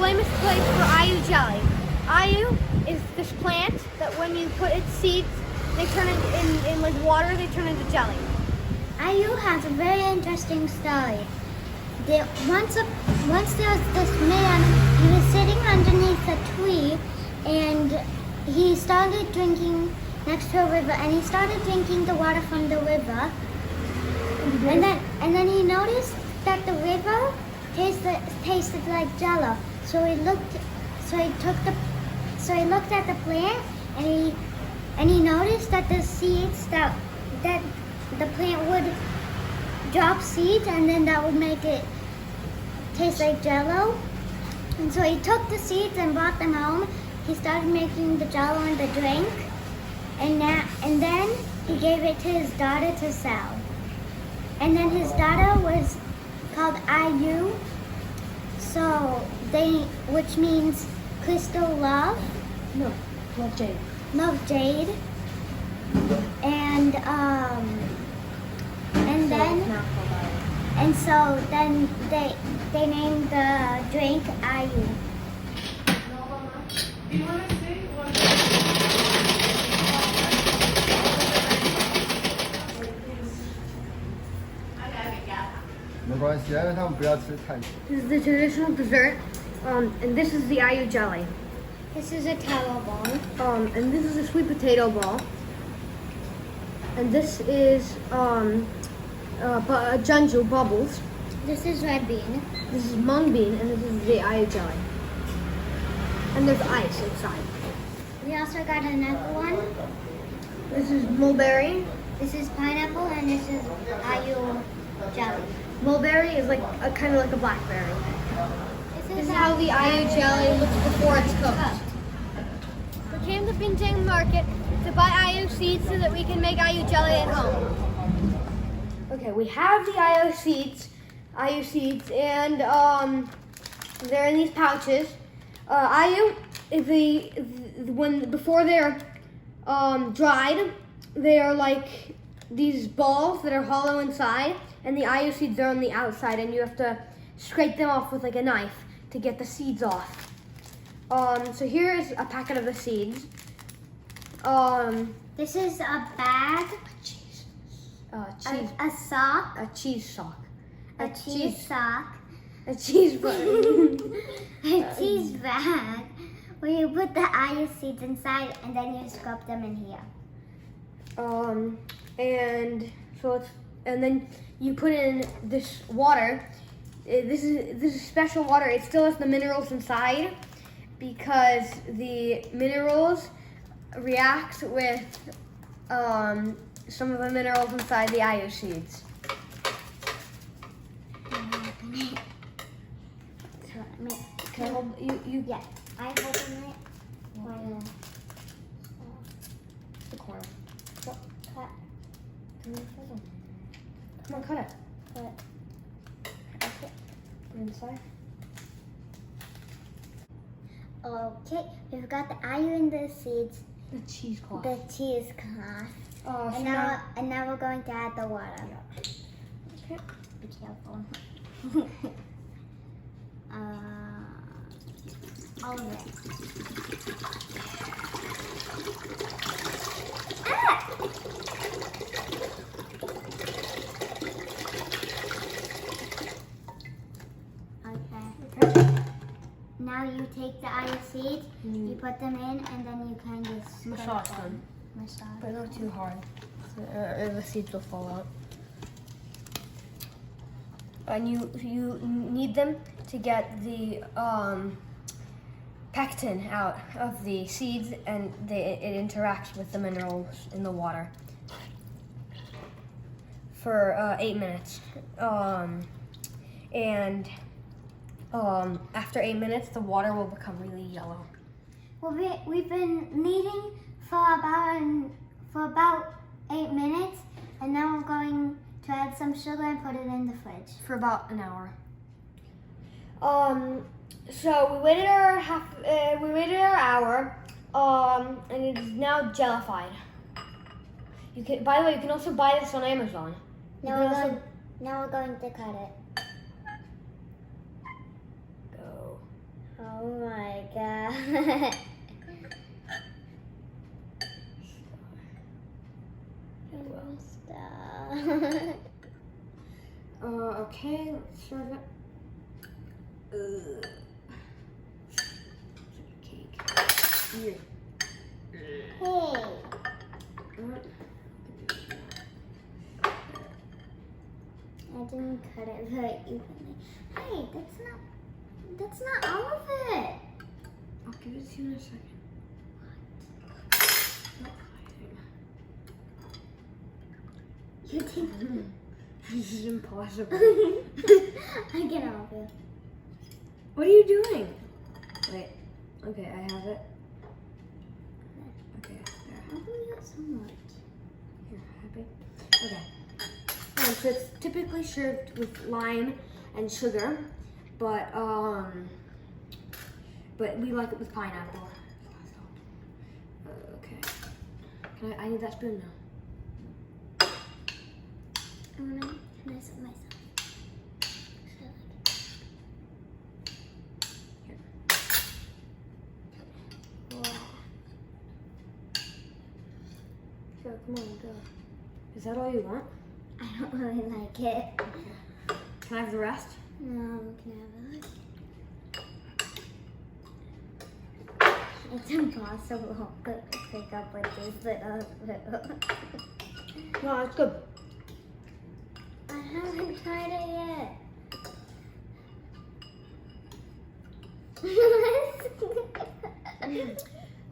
famous place for Aiyu Jelly. Aiyu is this plant that when you put its seeds, they turn it in like water, they turn into jelly. Aiyu has a very interesting story. Once there was this man, he was sitting underneath a tree and he started drinking next to a river, and he started drinking the water from the river. And then he noticed that the river tasted like jello. So he looked at the plant and he noticed that the seeds that the plant would drop seeds, and then that would make it taste like jello. And so he took the seeds and brought them home. He started making the jello and the drink, and then he gave it to his daughter to sell. And then his daughter was called Aiyu, which means crystal love. No, love jade. Love jade. And so then they named the drink Aiyu. This is the traditional dessert, and this is the Aiyu Jelly. This is a taro ball. And this is a sweet potato ball. And this is Zhongyuan bubbles. This is red bean. This is mung bean, and this is the Aiyu Jelly. And there's ice inside. We also got another one. This is mulberry. This is pineapple, and this is Aiyu Jelly. Mulberry is like kind of like a blackberry. This is how the Aiyu Jelly looks before it's cooked. We came to Binjing Market to buy Aiyu seeds so that we can make Aiyu Jelly at home. Okay, we have the Aiyu seeds, and they're in these pouches. Aiyu, before they're dried, they are like these balls that are hollow inside, and the Aiyu seeds are on the outside, and you have to scrape them off with like a knife to get the seeds off. So here is a packet of the seeds. This is a bag. Cheese. A sock. A cheese sock. A cheese sock. A cheese bag. A cheese bag where you put the Aiyu seeds inside, and then you scrub them in here. And then you put in this water. This is special water. It still has the minerals inside because the minerals react with some of the minerals inside the Aiyu seeds. Can I hold you? Yeah, I hold it. The corner. Cut. Come on, cut it. Cut. Inside. Okay, we've got the Aiyu in the seeds. The cheesecloth. The cheesecloth. Oh, And now we're going to add the water. Yeah. Okay. Be careful. All of it. Okay. Now you take the Aiyu seeds, you put them in, and then you kind of Massage them. Massage. But not too hard. The seeds will fall out. And you need them to get the pectin out of the seeds, and it interacts with the minerals in the water for 8 minutes. After 8 minutes, the water will become really yellow. Well, we've been kneading for about 8 minutes, and now we're going to add some sugar and put it in the fridge. For about an hour. So we waited our hour, and it is now jellified. By the way, you can also buy this on Amazon. Now we're going to cut it. Go. Oh my god. Stop. Okay, let's serve it. Cake. Here. Hey. I didn't cut it very evenly. Hey, that's not all of it. I'll give it to you in a second. You take This is impossible. I can help you. What are you doing? Wait. Okay, I have it. Okay, there. How come you got so much? Here, happy? Okay. So it's typically served with lime and sugar, but we like it with pineapple. Okay. I need that spoon now. I want to mess up myself. Here. Wow. So come on, go. Is that all you want? I don't really like it. Can I have the rest? No, can I have it? It's impossible to pick up with this little. No, it's good. I haven't tried it yet.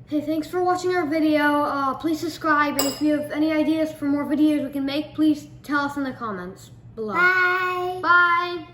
Hey, thanks for watching our video. Please subscribe, and if you have any ideas for more videos we can make, please tell us in the comments below. Bye. Bye.